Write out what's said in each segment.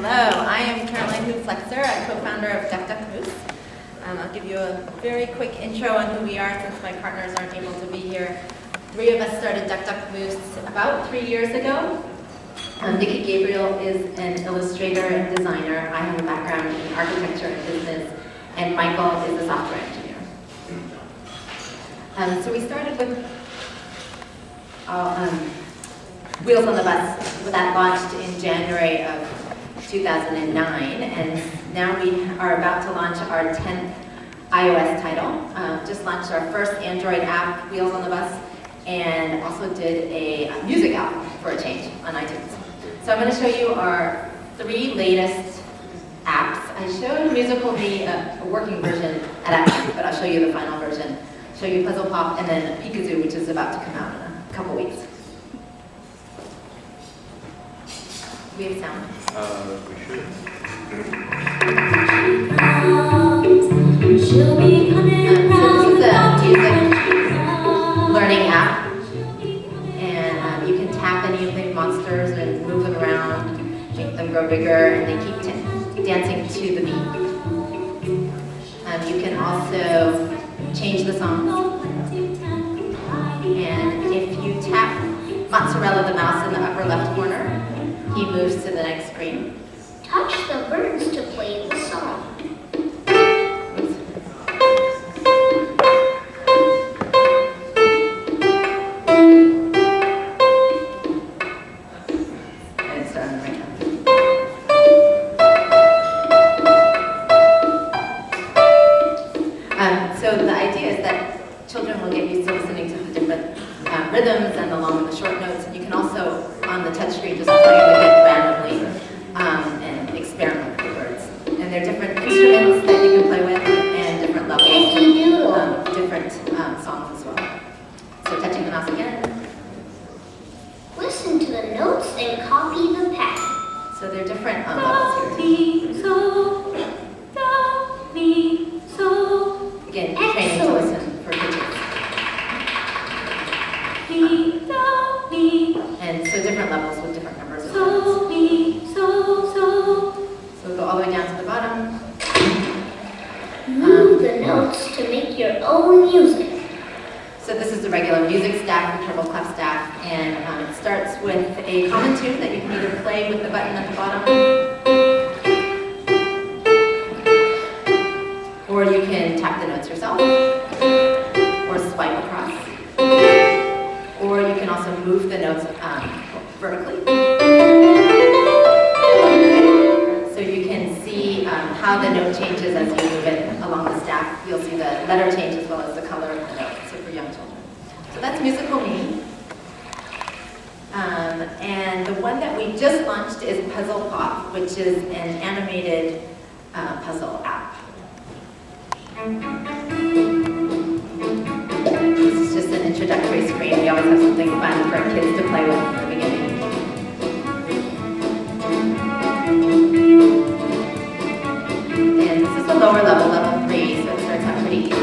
I am Caroline Flexer, a co-founder of DuckDuckMoose. I'll give you a very quick intro on who we are since my partners aren't able to be here. Three of us started DuckDuckMoose about 3 years ago. Nikki Gabriel is an illustrator and designer. I have a background in architecture and business, and Michael is a software engineer. So we started with Wheels on the Bus. That launched in January of 2009, and now we are about to launch our 10th iOS title. Just launched our first Android app, Wheels on the Bus, and also did a music album for a change on iTunes. So I'm going to show you our 3 latest apps. I showed Musical Me a working version at Apple, but I'll show you the final version. Show you Puzzle Pop, and then Pikachu Zoo, which is about to come out in a couple weeks. We have sound. We should. So this is a music learning app, and you can tap any of the monsters and move them around, make them grow bigger, and they keep dancing to the beat. You can also change the song, and if you tap Mozzarella the mouse in the upper left corner, he moves to the next screen. Touch the birds to play the song. And it's starting right now. So the idea is that children will get used to listening to the different rhythms and along with the short notes. And you can also, on the touchscreen, just play with it randomly and experiment with the words. And there are different instruments that you can play with and different levels, different songs as well. So touching the mouse again. Listen to the notes and copy the pattern. So there are different levels here. Again, training to listen for kids. And so different levels with different numbers of notes. So we'll go all the way down to the bottom. Move the notes to make your own music. So this is the regular music stack, the treble clef stack, and it starts with a common tune that you can either play with the button at the bottom, or you can tap the notes yourself, or swipe across, or you can also move the notes vertically. So you can see how the note changes as you move it along the stack. You'll see the letter change as well as the color of the note, so for young children. So that's Musical Me. And the one that we just launched is Puzzle Pop, which is an animated puzzle app. This is just an introductory screen. We always have something fun for kids to play with in the beginning. And this is the lower level, level 3, so it starts out pretty easy.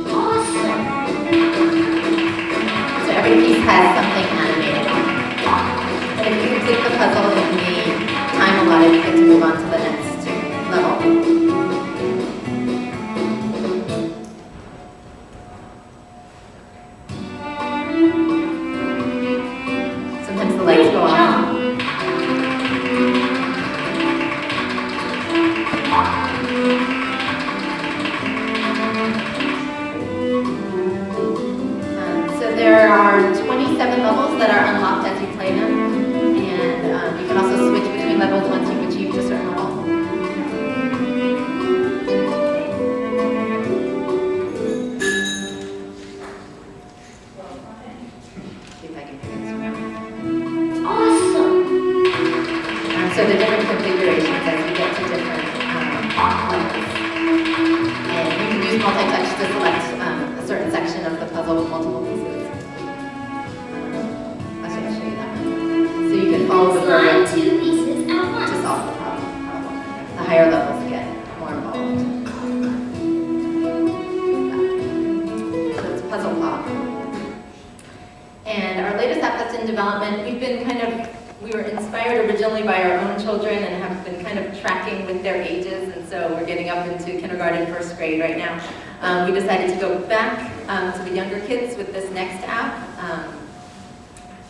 Awesome. So every piece has something animated on it. And if you complete the puzzle in the time allotted, you get to move on to the next level. Sometimes the lights go off. So there are 27 levels that are unlocked as you play them, and you can also switch between levels once you've achieved a certain level. See if I can figure this one out. Awesome. So the different configurations as you get to different levels. And you can use multi-touch to select a certain section of the puzzle with multiple pieces. I'll show you that one. So you can follow the program Slide 2 pieces at to once. solve the problem. The higher levels get more involved. So it's Puzzle Pop. And our latest app that's in development, we've been kind of we were inspired originally by our own children and have been kind of tracking with their ages, and so we're getting up into kindergarten, first grade right now. We decided to go back to the younger kids with this next app,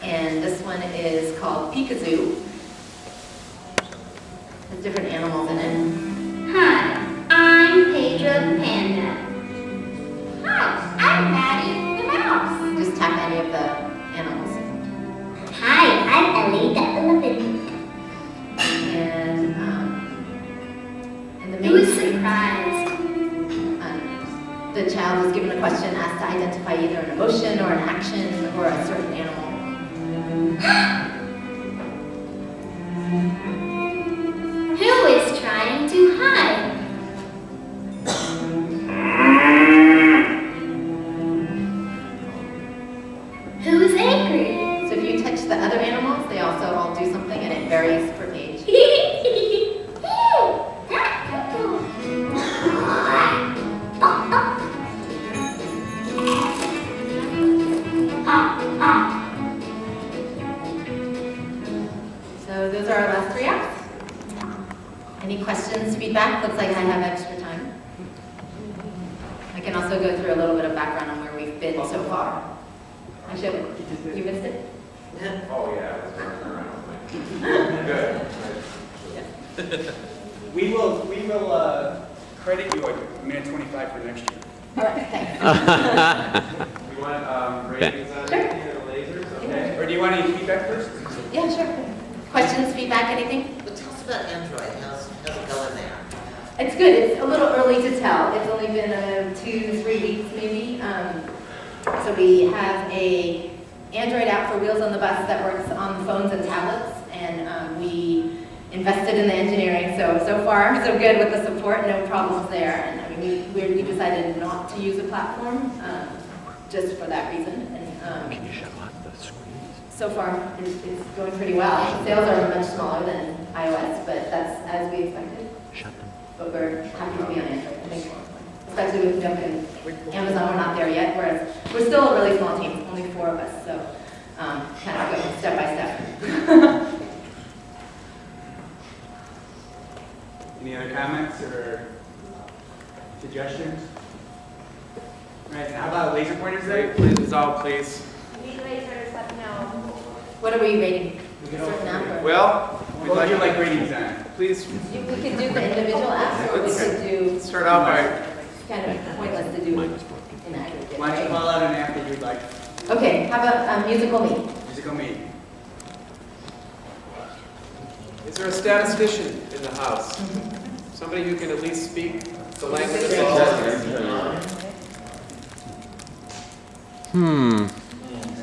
and this one is called Pikachu Zoo. There's different animals in it. Hi, I'm Pedro the panda. Hi, I'm Patty the mouse. Just tap any of the animals. Hi, I'm Ellie the elephant. And the Who main is surprised? the child is given a question, asked to identify either an emotion or an action or a certain animal. Who is trying to hide? Who is angry? So if you touch the other animals, they also all do something, and it varies per page. So those are our last 3 apps. Any questions, feedback? Looks like I have extra time. I can also go through a little bit of background on where we've been so far. Actually, you missed it? Oh, yeah, I was running around. Good. We will credit you at minute 25 for next year. All right, thanks. You want ratings on Sure. any of the lasers? Okay. Or do you want any feedback first? Yeah, sure. Questions, feedback, anything? But tell us about Android. How's it going there? It's good. It's a little early to tell. It's only been 2 to 3 weeks maybe. So we have a Android app for Wheels on the Bus that works on phones and tablets, and we invested in the engineering. So far so good with the support, no problems there. And I mean, we decided not to use a platform just for that reason. And Can you shut off the screen? so far it's going pretty well. Sales are much smaller than iOS, but that's as we expected. Shut them. But we're happy to be on Android, I think. Especially with Nook and Amazon, we're not there yet, whereas we're still a really small team, only 4 of us, so kind of go step by step. Any other comments or suggestions? All right, and how about laser pointers there? Please resolve, please. What are we rating? We A can certain app or? Well, we'd What would you like like ratings on? please We could do the individual apps, or we could do, start out by kind of pointless to do in aggregate, Why don't you right? call out an app that you'd like? Okay, how about Musical Me? Musical Me. Is there a statistician in the house? Somebody who can at least speak the language of all?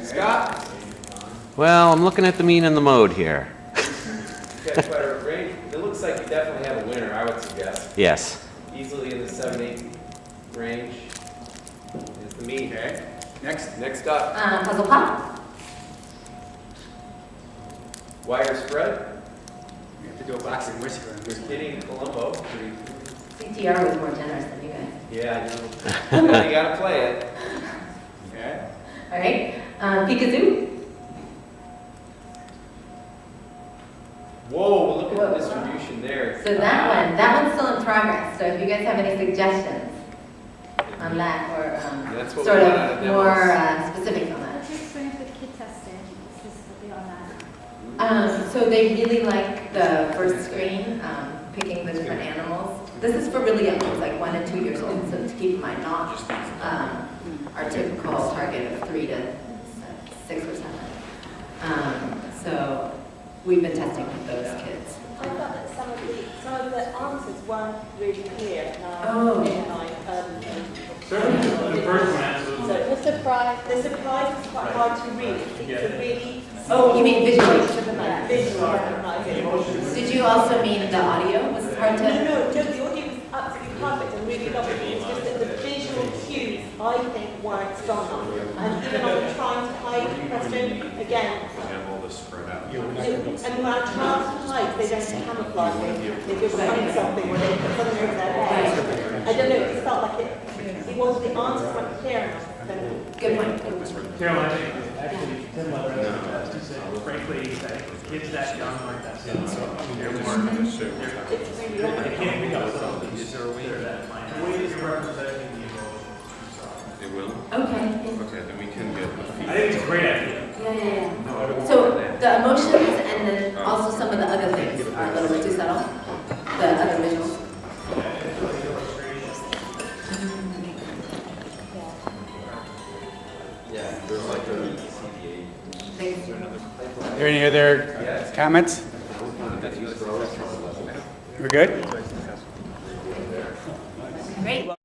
Scott? Well, I'm looking at the mean and the mode here. You've got quite a range. It looks like you definitely have a winner, I would suggest. Yes. Easily in the 7-8 range is the mean. Okay. Next. Next up, Puzzle Pop? wider spread. We have to do a boxing whisper. You're kidding, Columbo. CTR was more generous than you guys. Yeah, I know. Well, you gotta play it. Okay. All right, Pikachu? Whoa, look at Whoa. the distribution there. So that one's still in progress, so if you guys have any suggestions on that, or That's what sort we of want out of demos. more specifics on that. What's your experience with kid testing, specifically on that? So they really like the first screen, picking the different animals. This is for really young kids, like 1 and 2 years old, so to keep in mind, not our typical target of 3 to 6 or 7. So we've been testing with those kids. I thought that some of the answers weren't really clear. Oh. Certainly, the first one absolutely. So the surprise is quite hard to read. It's a really Oh, you mean visually? visual recognition. Did you also mean the audio was hard No, to? the audio was absolutely perfect and really lovely. It's just that the visual cues, I think, weren't strong enough. And even on the trying to hide question, again, and when I try to hide, they don't camouflage it. They just find something where they put something over their head. I don't know, it just felt like it wasn't, the answers weren't clear enough. Good point. Caroline, Actually, Tim Weber, he said, frankly, that kids that young aren't that young, so they're more, they can't pick up something. They're that fine. Way is representing the emotion. It will? Okay. Okay, then we can get the feedback. I think it's a great idea. Yeah. So the emotions and then also some of the other things are a little bit too subtle, the other visuals. Yeah, there's like a Thanks. Are there any other comments? We're good? Great.